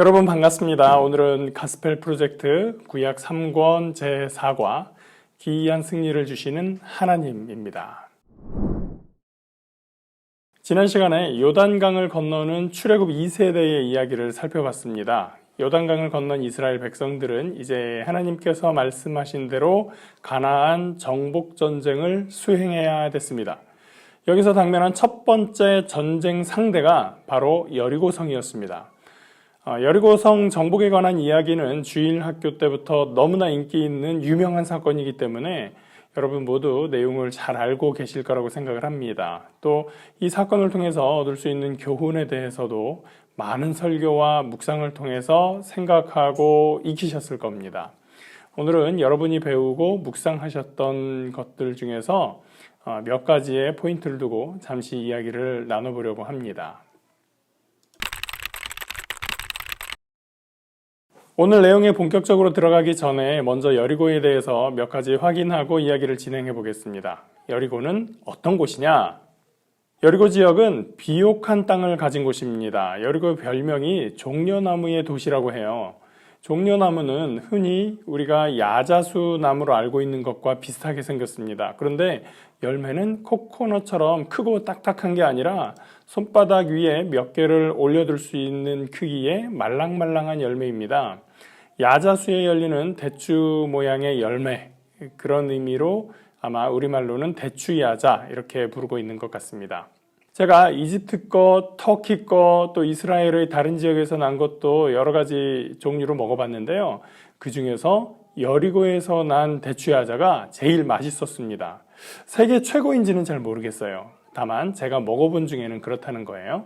여러분 반갑습니다. 오늘은 가스펠 프로젝트 구약 3권 제4과 기이한 승리를 주시는 하나님입니다. 지난 시간에 요단강을 건너는 출애굽 2세대의 이야기를 살펴봤습니다. 요단강을 건넌 이스라엘 백성들은 이제 하나님께서 말씀하신 대로 가나안 정복 전쟁을 수행해야 됐습니다. 여기서 당면한 첫 번째 전쟁 상대가 바로 여리고성이었습니다. 여리고성 정복에 관한 이야기는 주일 학교 때부터 너무나 인기 있는 유명한 사건이기 때문에 여러분 모두 내용을 잘 알고 계실 거라고 생각을 합니다. 또 이 사건을 통해서 얻을 수 있는 교훈에 대해서도 많은 설교와 묵상을 통해서 생각하고 익히셨을 겁니다. 오늘은 여러분이 배우고 묵상하셨던 것들 중에서 몇 가지의 포인트를 두고 잠시 이야기를 나눠보려고 합니다. 오늘 내용에 본격적으로 들어가기 전에 먼저 여리고에 대해서 몇 가지 확인하고 이야기를 진행해 보겠습니다. 여리고는 어떤 곳이냐? 여리고 지역은 비옥한 땅을 가진 곳입니다. 여리고의 별명이 종려나무의 도시라고 해요. 종려나무는 흔히 우리가 야자수 나무로 알고 있는 것과 비슷하게 생겼습니다. 그런데 열매는 코코넛처럼 크고 딱딱한 게 아니라 손바닥 위에 몇 개를 올려둘 수 있는 크기의 말랑말랑한 열매입니다. 야자수에 열리는 대추 모양의 열매, 그런 의미로 아마 우리말로는 대추야자 이렇게 부르고 있는 것 같습니다. 제가 이집트 거, 터키 거, 또 이스라엘의 다른 지역에서 난 것도 여러 가지 종류로 먹어봤는데요. 그 중에서 여리고에서 난 대추야자가 제일 맛있었습니다. 세계 최고인지는 잘 모르겠어요. 다만 제가 먹어본 중에는 그렇다는 거예요.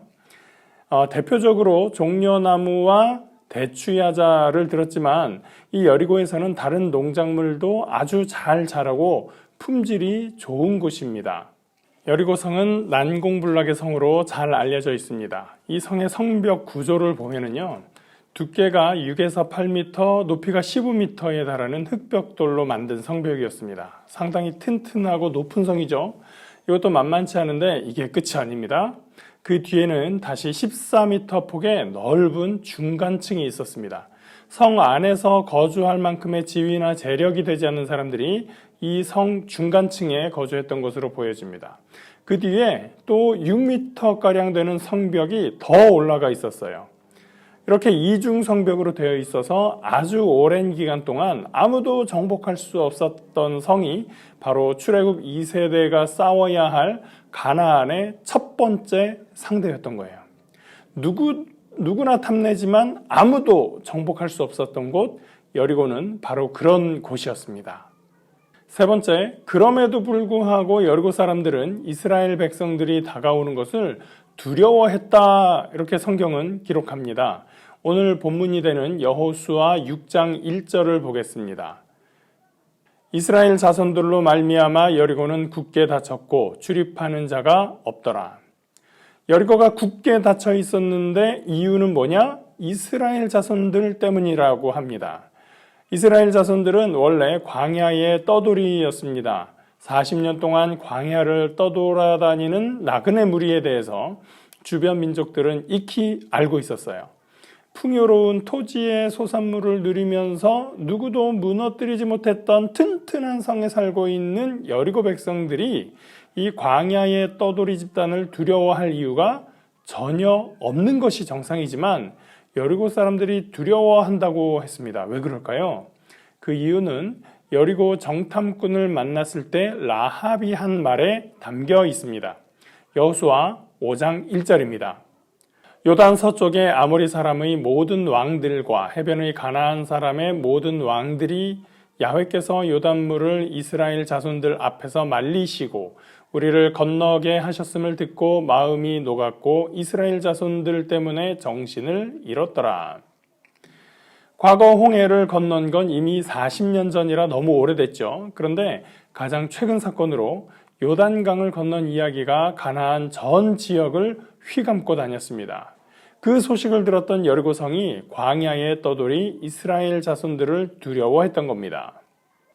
대표적으로 종려나무와 대추야자를 들었지만 이 여리고에서는 다른 농작물도 아주 잘 자라고 품질이 좋은 곳입니다. 여리고성은 난공불락의 성으로 잘 알려져 있습니다. 이 성의 성벽 구조를 보면은요, 두께가 6에서 8m, 높이가 15m에 달하는 흑벽돌로 만든 성벽이었습니다. 상당히 튼튼하고 높은 성이죠. 이것도 만만치 않은데 이게 끝이 아닙니다. 그 뒤에는 다시 14m 폭의 넓은 중간층이 있었습니다. 성 안에서 거주할 만큼의 지위나 재력이 되지 않는 사람들이 이 성 중간층에 거주했던 것으로 보여집니다. 그 뒤에 또 6m가량 되는 성벽이 더 올라가 있었어요. 이렇게 이중 성벽으로 되어 있어서 아주 오랜 기간 동안 아무도 정복할 수 없었던 성이 바로 출애굽 2세대가 싸워야 할 가나안의 첫 번째 상대였던 거예요. 누구나 탐내지만 아무도 정복할 수 없었던 곳 여리고는 바로 그런 곳이었습니다. 세 번째, 그럼에도 불구하고 여리고 사람들은 이스라엘 백성들이 다가오는 것을 두려워했다, 이렇게 성경은 기록합니다. 오늘 본문이 되는 여호수아 6장 1절을 보겠습니다. 이스라엘 자손들로 말미암아 여리고는 굳게 닫혔고 출입하는 자가 없더라. 여리고가 굳게 닫혀 있었는데 이유는 뭐냐? 이스라엘 자손들 때문이라고 합니다. 이스라엘 자손들은 원래 광야의 떠돌이였습니다. 40년 동안 광야를 떠돌아다니는 나그네 무리에 대해서 주변 민족들은 익히 알고 있었어요. 풍요로운 토지의 소산물을 누리면서 누구도 무너뜨리지 못했던 튼튼한 성에 살고 있는 여리고 백성들이 이 광야의 떠돌이 집단을 두려워할 이유가 전혀 없는 것이 정상이지만 여리고 사람들이 두려워한다고 했습니다. 왜 그럴까요? 그 이유는 여리고 정탐꾼을 만났을 때 라합이 한 말에 담겨 있습니다. 여호수아 5장 1절입니다. 요단 서쪽의 아모리 사람의 모든 왕들과 해변의 가나안 사람의 모든 왕들이 야훼께서 요단물을 이스라엘 자손들 앞에서 말리시고 우리를 건너게 하셨음을 듣고 마음이 녹았고 이스라엘 자손들 때문에 정신을 잃었더라. 과거 홍해를 건넌 건 이미 40년 전이라 너무 오래됐죠. 그런데 가장 최근 사건으로 요단강을 건넌 이야기가 가나안 전 지역을 휘감고 다녔습니다. 그 소식을 들었던 여리고성이 광야에 떠돌이 이스라엘 자손들을 두려워했던 겁니다.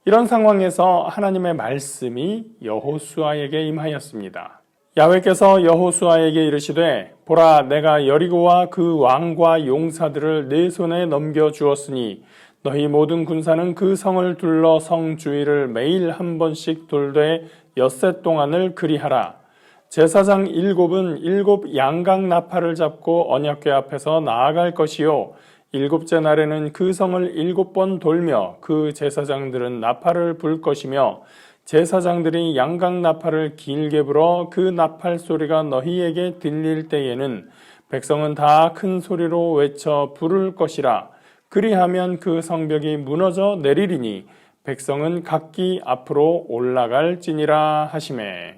이런 상황에서 하나님의 말씀이 여호수아에게 임하였습니다. 야훼께서 여호수아에게 이르시되 보라 내가 여리고와 그 왕과 용사들을 네 손에 넘겨 주었으니 너희 모든 군사는 그 성을 둘러 성 주위를 매일 한 번씩 돌되 엿새 동안을 그리하라. 제사장 7은 7 양각 나팔을 잡고 언약궤 앞에서 나아갈 것이요 7째 날에는 그 성을 7번 돌며 그 제사장들은 나팔을 불 것이며 제사장들이 양각 나팔을 길게 불어 그 나팔 소리가 너희에게 들릴 때에는 백성은 다 큰 소리로 외쳐 부를 것이라. 그리하면 그 성벽이 무너져 내리리니 백성은 각기 앞으로 올라갈지니라 하시매.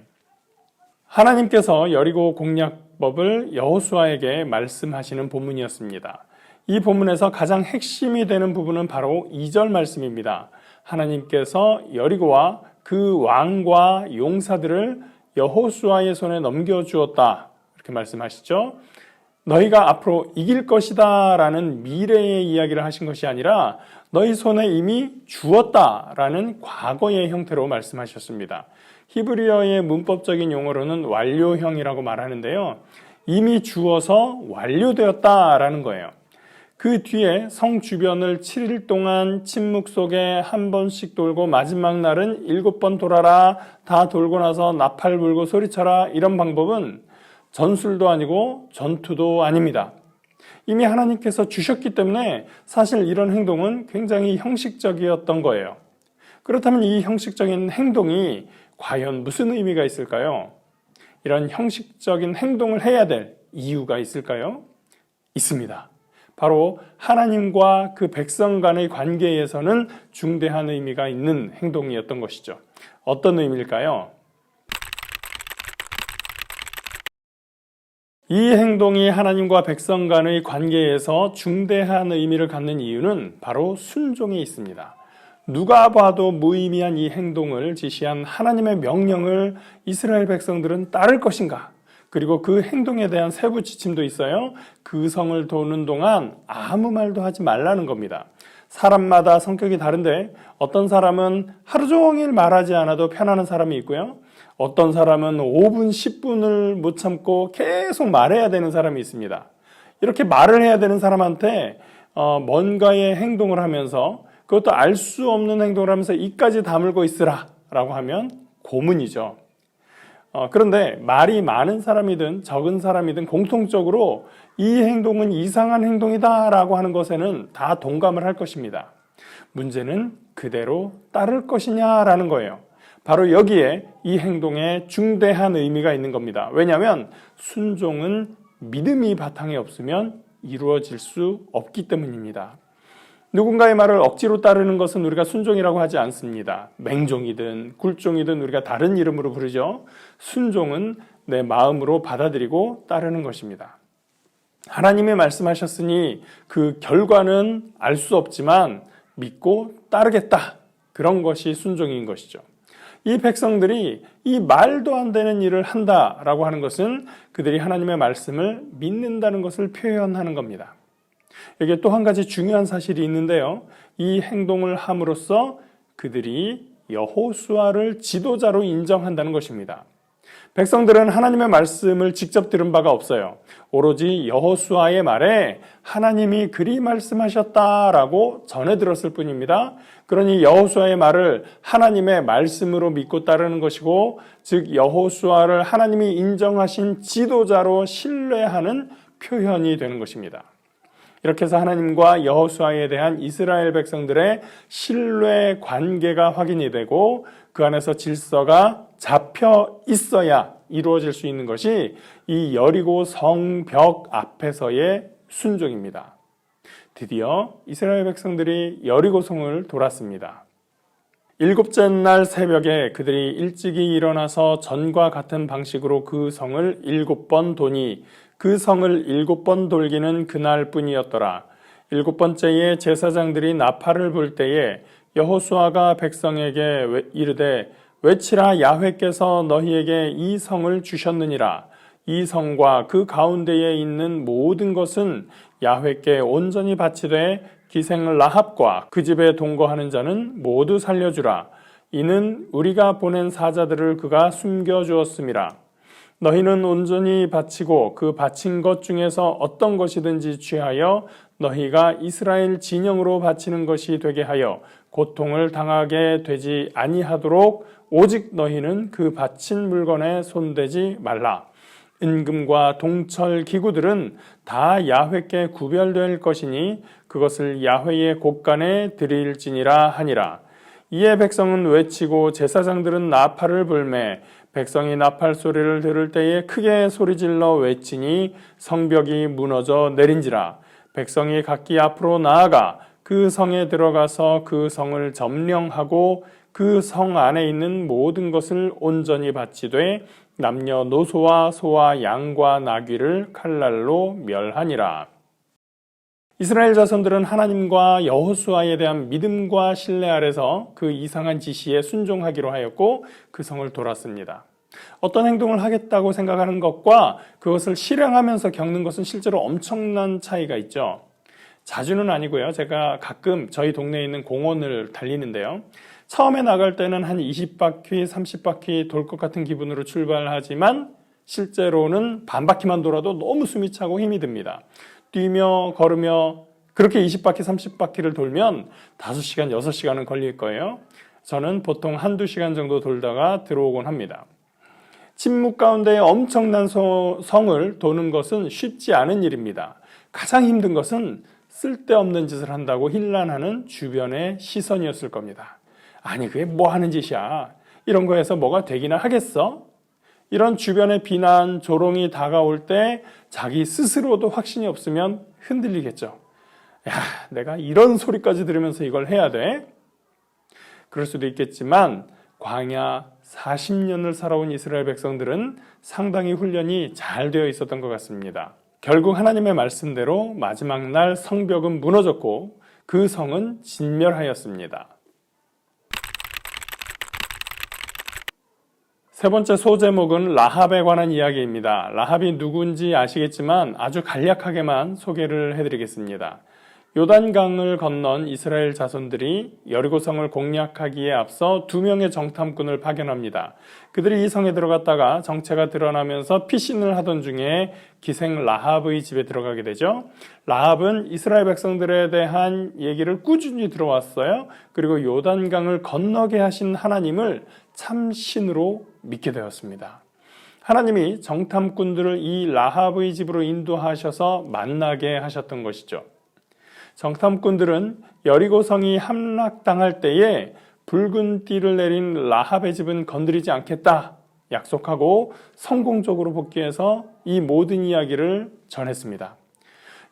하나님께서 여리고 공략법을 여호수아에게 말씀하시는 본문이었습니다. 이 본문에서 가장 핵심이 되는 부분은 바로 2절 말씀입니다. 하나님께서 여리고와 그 왕과 용사들을 여호수아의 손에 넘겨주었다. 이렇게 말씀하시죠. 너희가 앞으로 이길 것이다 라는 미래의 이야기를 하신 것이 아니라 너희 손에 이미 주었다 라는 과거의 형태로 말씀하셨습니다. 히브리어의 문법적인 용어로는 완료형이라고 말하는데요. 이미 주어서 완료되었다라는 거예요. 그 뒤에 성 주변을 7일 동안 침묵 속에 한 번씩 돌고 마지막 날은 7번 돌아라. 다 돌고 나서 나팔 불고 소리쳐라. 이런 방법은 전술도 아니고 전투도 아닙니다. 이미 하나님께서 주셨기 때문에 사실 이런 행동은 굉장히 형식적이었던 거예요. 그렇다면 이 형식적인 행동이 과연 무슨 의미가 있을까요? 이런 형식적인 행동을 해야 될 이유가 있을까요? 있습니다. 바로 하나님과 그 백성 간의 관계에서는 중대한 의미가 있는 행동이었던 것이죠. 어떤 의미일까요? 이 행동이 하나님과 백성 간의 관계에서 중대한 의미를 갖는 이유는 바로 순종에 있습니다. 누가 봐도 무의미한 이 행동을 지시한 하나님의 명령을 이스라엘 백성들은 따를 것인가? 그리고 그 행동에 대한 세부 지침도 있어요. 그 성을 도는 동안 아무 말도 하지 말라는 겁니다. 사람마다 성격이 다른데 어떤 사람은 하루 종일 말하지 않아도 편안한 사람이 있고요. 어떤 사람은 5분, 10분을 못 참고 계속 말해야 되는 사람이 있습니다. 이렇게 말을 해야 되는 사람한테 뭔가의 행동을 하면서 그것도 알 수 없는 행동을 하면서 이까지 다물고 있으라 라고 하면 고문이죠. 그런데 말이 많은 사람이든 적은 사람이든 공통적으로 이 행동은 이상한 행동이다 라고 하는 것에는 다 동감을 할 것입니다. 문제는 그대로 따를 것이냐라는 거예요. 바로 여기에 이 행동에 중대한 의미가 있는 겁니다. 왜냐하면 순종은 믿음이 바탕에 없으면 이루어질 수 없기 때문입니다. 누군가의 말을 억지로 따르는 것은 우리가 순종이라고 하지 않습니다. 맹종이든 굴종이든 우리가 다른 이름으로 부르죠. 순종은 내 마음으로 받아들이고 따르는 것입니다. 하나님이 말씀하셨으니 그 결과는 알 수 없지만 믿고 따르겠다. 그런 것이 순종인 것이죠. 이 백성들이 이 말도 안 되는 일을 한다라고 하는 것은 그들이 하나님의 말씀을 믿는다는 것을 표현하는 겁니다. 여기에 또 한 가지 중요한 사실이 있는데요. 이 행동을 함으로써 그들이 여호수아를 지도자로 인정한다는 것입니다. 백성들은 하나님의 말씀을 직접 들은 바가 없어요. 오로지 여호수아의 말에 하나님이 그리 말씀하셨다라고 전해 들었을 뿐입니다. 그러니 여호수아의 말을 하나님의 말씀으로 믿고 따르는 것이고, 즉 여호수아를 하나님이 인정하신 지도자로 신뢰하는 표현이 되는 것입니다. 이렇게 해서 하나님과 여호수아에 대한 이스라엘 백성들의 신뢰 관계가 확인이 되고 그 안에서 질서가 잡혀 있어야 이루어질 수 있는 것이 이 여리고 성벽 앞에서의 순종입니다. 드디어 이스라엘 백성들이 여리고성을 돌았습니다. 7째 날 새벽에 그들이 일찍이 일어나서 전과 같은 방식으로 그 성을 7번 도니 그 성을 7번 돌기는 그날뿐이었더라. 7번째에 제사장들이 나팔을 불 때에 여호수아가 백성에게 이르되 외치라 야훼께서 너희에게 이 성을 주셨느니라. 이 성과 그 가운데에 있는 모든 것은 야훼께 온전히 바치되 기생 라합과 그 집에 동거하는 자는 모두 살려주라. 이는 우리가 보낸 사자들을 그가 숨겨주었음이라. 너희는 온전히 바치고 그 바친 것 중에서 어떤 것이든지 취하여 너희가 이스라엘 진영으로 바치는 것이 되게 하여 고통을 당하게 되지 아니하도록 오직 너희는 그 바친 물건에 손대지 말라. 은금과 동철 기구들은 다 야훼께 구별될 것이니 그것을 야훼의 곳간에 드릴지니라 하니라. 이에 백성은 외치고 제사장들은 나팔을 불매 백성이 나팔 소리를 들을 때에 크게 소리질러 외치니 성벽이 무너져 내린지라. 백성이 각기 앞으로 나아가 그 성에 들어가서 그 성을 점령하고 그 성 안에 있는 모든 것을 온전히 바치되 남녀노소와 소와 양과 나귀를 칼날로 멸하니라. 이스라엘 자손들은 하나님과 여호수아에 대한 믿음과 신뢰 아래서 그 이상한 지시에 순종하기로 하였고 그 성을 돌았습니다. 어떤 행동을 하겠다고 생각하는 것과 그것을 실행하면서 겪는 것은 실제로 엄청난 차이가 있죠. 자주는 아니고요. 제가 가끔 저희 동네에 있는 공원을 달리는데요. 처음에 나갈 때는 한 20바퀴, 30바퀴 돌 것 같은 기분으로 출발하지만 실제로는 반 바퀴만 돌아도 너무 숨이 차고 힘이 듭니다. 뛰며 걸으며 그렇게 20바퀴, 30바퀴를 돌면 5시간, 6시간은 걸릴 거예요. 저는 보통 1-2시간 정도 돌다가 들어오곤 합니다. 침묵 가운데 엄청난 성을 도는 것은 쉽지 않은 일입니다. 가장 힘든 것은 쓸데없는 짓을 한다고 힐난하는 주변의 시선이었을 겁니다. 아니 그게 뭐 하는 짓이야. 이런 거에서 뭐가 되기나 하겠어? 이런 주변의 비난, 조롱이 다가올 때 자기 스스로도 확신이 없으면 흔들리겠죠. 야, 내가 이런 소리까지 들으면서 이걸 해야 돼? 그럴 수도 있겠지만 광야 40년을 살아온 이스라엘 백성들은 상당히 훈련이 잘 되어 있었던 것 같습니다. 결국 하나님의 말씀대로 마지막 날 성벽은 무너졌고 그 성은 진멸하였습니다. 세 번째 소제목은 라합에 관한 이야기입니다. 라합이 누군지 아시겠지만 아주 간략하게만 소개를 해드리겠습니다. 요단강을 건넌 이스라엘 자손들이 여리고성을 공략하기에 앞서 2명의 정탐꾼을 파견합니다. 그들이 이 성에 들어갔다가 정체가 드러나면서 피신을 하던 중에 기생 라합의 집에 들어가게 되죠. 라합은 이스라엘 백성들에 대한 얘기를 꾸준히 들어왔어요. 그리고 요단강을 건너게 하신 하나님을 참신으로 믿게 되었습니다. 하나님이 정탐꾼들을 이 라합의 집으로 인도하셔서 만나게 하셨던 것이죠. 정탐꾼들은 여리고성이 함락당할 때에 붉은 띠를 내린 라합의 집은 건드리지 않겠다 약속하고 성공적으로 복귀해서 이 모든 이야기를 전했습니다.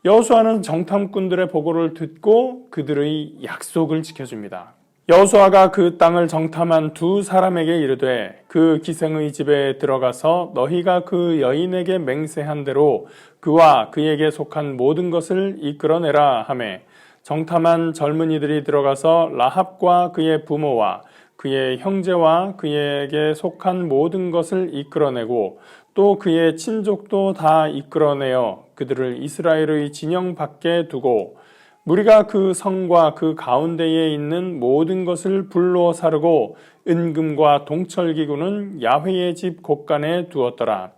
여호수아는 정탐꾼들의 보고를 듣고 그들의 약속을 지켜줍니다. 여호수아가 그 땅을 정탐한 2 사람에게 이르되 그 기생의 집에 들어가서 너희가 그 여인에게 맹세한 대로 그와 그에게 속한 모든 것을 이끌어내라 하매 정탐한 젊은이들이 들어가서 라합과 그의 부모와 그의 형제와 그에게 속한 모든 것을 이끌어내고 또 그의 친족도 다 이끌어내어 그들을 이스라엘의 진영 밖에 두고 무리가 그 성과 그 가운데에 있는 모든 것을 불로 사르고 은금과 동철기구는 야훼의 집 곳간에 두었더라.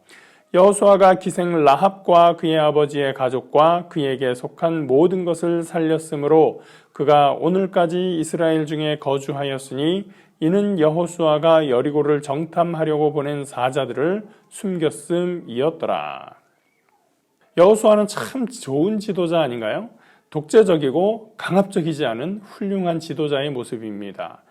여호수아가 기생 라합과 그의 아버지의 가족과 그에게 속한 모든 것을 살렸으므로 그가 오늘까지 이스라엘 중에 거주하였으니 이는 여호수아가 여리고를 정탐하려고 보낸 사자들을 숨겼음이었더라. 여호수아는 참 좋은 지도자 아닌가요? 독재적이고 강압적이지 않은 훌륭한 지도자의 모습입니다.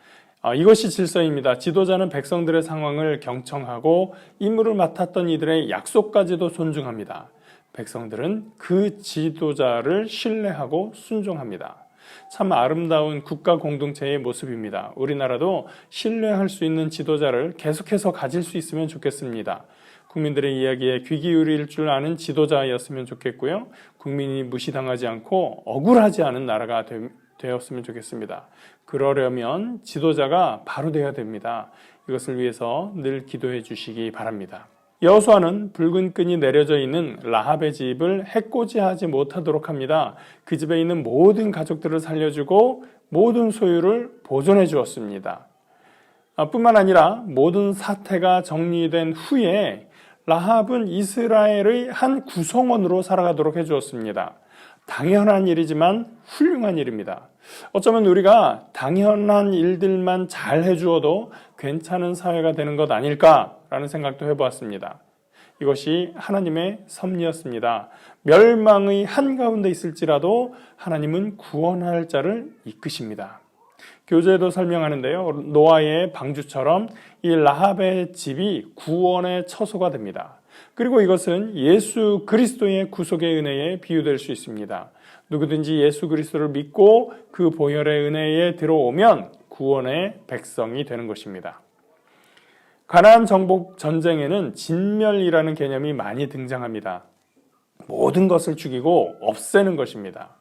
이것이 질서입니다. 지도자는 백성들의 상황을 경청하고 임무를 맡았던 이들의 약속까지도 존중합니다. 백성들은 그 지도자를 신뢰하고 순종합니다. 참 아름다운 국가 공동체의 모습입니다. 우리나라도 신뢰할 수 있는 지도자를 계속해서 가질 수 있으면 좋겠습니다. 국민들의 이야기에 귀 기울일 줄 아는 지도자였으면 좋겠고요. 국민이 무시당하지 않고 억울하지 않은 나라가 되었으면 좋겠습니다. 그러려면 지도자가 바로 되어야 됩니다. 이것을 위해서 늘 기도해 주시기 바랍니다. 여호수아는 붉은 끈이 내려져 있는 라합의 집을 해코지하지 못하도록 합니다. 그 집에 있는 모든 가족들을 살려주고 모든 소유를 보존해 주었습니다. 뿐만 아니라 모든 사태가 정리된 후에 라합은 이스라엘의 한 구성원으로 살아가도록 해주었습니다. 당연한 일이지만 훌륭한 일입니다. 어쩌면 우리가 당연한 일들만 잘 해주어도 괜찮은 사회가 되는 것 아닐까라는 생각도 해보았습니다. 이것이 하나님의 섭리였습니다. 멸망의 한가운데 있을지라도 하나님은 구원할 자를 이끄십니다. 교재에도 설명하는데요. 노아의 방주처럼 이 라합의 집이 구원의 처소가 됩니다. 그리고 이것은 예수 그리스도의 구속의 은혜에 비유될 수 있습니다. 누구든지 예수 그리스도를 믿고 그 보혈의 은혜에 들어오면 구원의 백성이 되는 것입니다. 가나안 정복 전쟁에는 진멸이라는 개념이 많이 등장합니다. 모든 것을 죽이고 없애는 것입니다.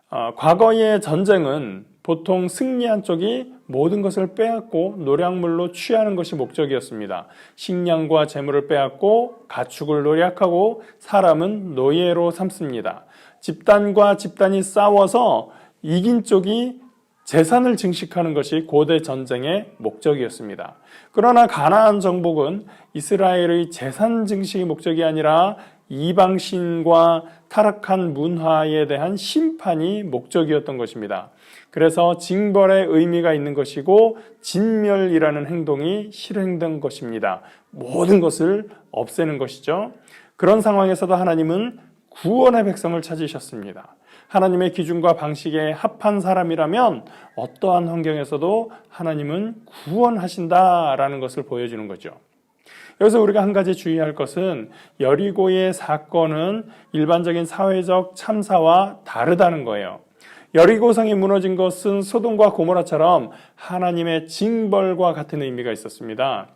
과거의 전쟁은 보통 승리한 쪽이 모든 것을 빼앗고 노략물로 취하는 것이 목적이었습니다. 식량과 재물을 빼앗고 가축을 노략하고 사람은 노예로 삼습니다. 집단과 집단이 싸워서 이긴 쪽이 재산을 증식하는 것이 고대 전쟁의 목적이었습니다. 그러나 가나안 정복은 이스라엘의 재산 증식이 목적이 아니라 이방신과 타락한 문화에 대한 심판이 목적이었던 것입니다. 그래서 징벌의 의미가 있는 것이고 진멸이라는 행동이 실행된 것입니다. 모든 것을 없애는 것이죠. 그런 상황에서도 하나님은 구원의 백성을 찾으셨습니다. 하나님의 기준과 방식에 합한 사람이라면 어떠한 환경에서도 하나님은 구원하신다라는 것을 보여주는 거죠. 여기서 우리가 한 가지 주의할 것은 여리고의 사건은 일반적인 사회적 참사와 다르다는 거예요. 여리고성이 무너진 것은 소돔과 고모라처럼 하나님의 징벌과 같은 의미가 있었습니다.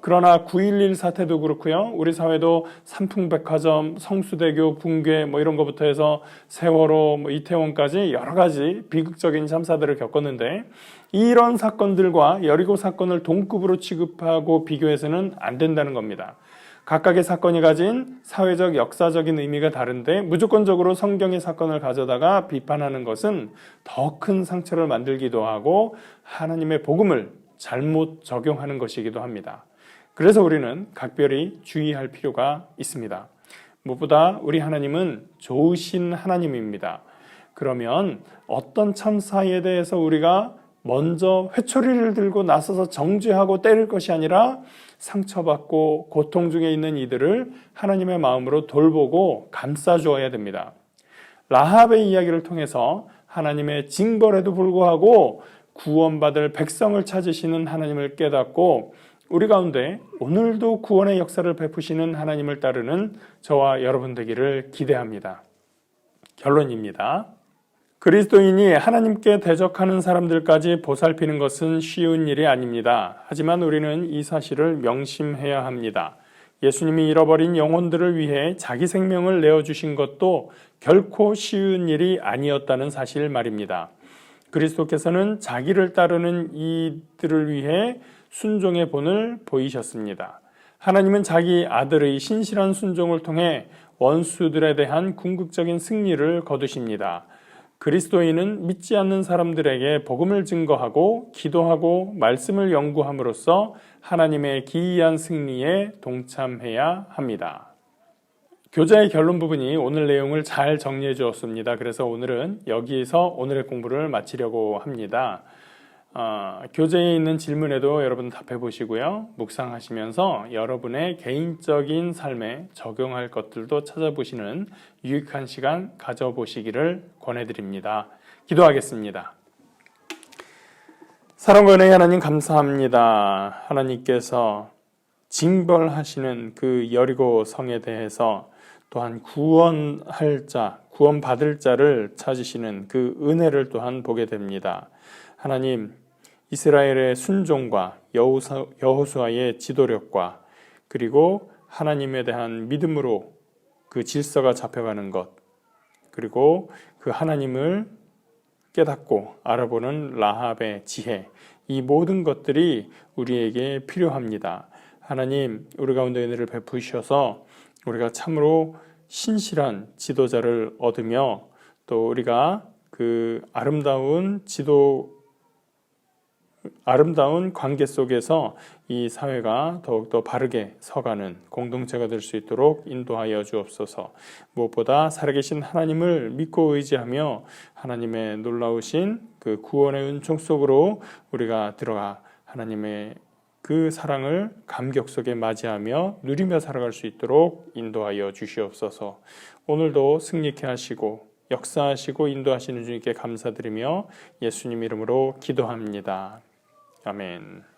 그러나 9.11 사태도 그렇고요. 우리 사회도 삼풍백화점, 성수대교 붕괴 이런 것부터 해서 세월호, 이태원까지 여러 가지 비극적인 참사들을 겪었는데 이런 사건들과 여리고 사건을 동급으로 취급하고 비교해서는 안 된다는 겁니다. 각각의 사건이 가진 사회적, 역사적인 의미가 다른데 무조건적으로 성경의 사건을 가져다가 비판하는 것은 더 큰 상처를 만들기도 하고 하나님의 복음을 잘못 적용하는 것이기도 합니다. 그래서 우리는 각별히 주의할 필요가 있습니다. 무엇보다 우리 하나님은 좋으신 하나님입니다. 그러면 어떤 참사에 대해서 우리가 먼저 회초리를 들고 나서서 정죄하고 때릴 것이 아니라 상처받고 고통 중에 있는 이들을 하나님의 마음으로 돌보고 감싸주어야 됩니다. 라합의 이야기를 통해서 하나님의 징벌에도 불구하고 구원받을 백성을 찾으시는 하나님을 깨닫고 우리 가운데 오늘도 구원의 역사를 베푸시는 하나님을 따르는 저와 여러분 되기를 기대합니다. 결론입니다. 그리스도인이 하나님께 대적하는 사람들까지 보살피는 것은 쉬운 일이 아닙니다. 하지만 우리는 이 사실을 명심해야 합니다. 예수님이 잃어버린 영혼들을 위해 자기 생명을 내어주신 것도 결코 쉬운 일이 아니었다는 사실 말입니다. 그리스도께서는 자기를 따르는 이들을 위해 순종의 본을 보이셨습니다. 하나님은 자기 아들의 신실한 순종을 통해 원수들에 대한 궁극적인 승리를 거두십니다. 그리스도인은 믿지 않는 사람들에게 복음을 증거하고 기도하고 말씀을 연구함으로써 하나님의 기이한 승리에 동참해야 합니다. 교재의 결론 부분이 오늘 내용을 잘 정리해 주었습니다. 그래서 오늘은 여기에서 오늘의 공부를 마치려고 합니다. 교재에 있는 질문에도 여러분 답해 보시고요. 묵상하시면서 여러분의 개인적인 삶에 적용할 것들도 찾아보시는 유익한 시간 가져보시기를 권해드립니다. 기도하겠습니다. 사랑과 은혜의 하나님 감사합니다. 하나님께서 징벌하시는 그 여리고 성에 대해서 또한 구원할 자, 구원받을 자를 찾으시는 그 은혜를 또한 보게 됩니다. 하나님, 이스라엘의 순종과 여호수아의 지도력과 그리고 하나님에 대한 믿음으로 그 질서가 잡혀가는 것, 그리고 그 하나님을 깨닫고 알아보는 라합의 지혜, 이 모든 것들이 우리에게 필요합니다. 하나님, 우리 가운데 은혜를 베푸셔서 우리가 참으로 신실한 지도자를 얻으며 또 우리가 그 아름다운 지도의 아름다운 관계 속에서 이 사회가 더욱더 바르게 서가는 공동체가 될 수 있도록 인도하여 주옵소서. 무엇보다 살아계신 하나님을 믿고 의지하며 하나님의 놀라우신 그 구원의 은총 속으로 우리가 들어가 하나님의 그 사랑을 감격 속에 맞이하며 누리며 살아갈 수 있도록 인도하여 주시옵소서. 오늘도 승리케 하시고 역사하시고 인도하시는 주님께 감사드리며 예수님 이름으로 기도합니다. 아멘.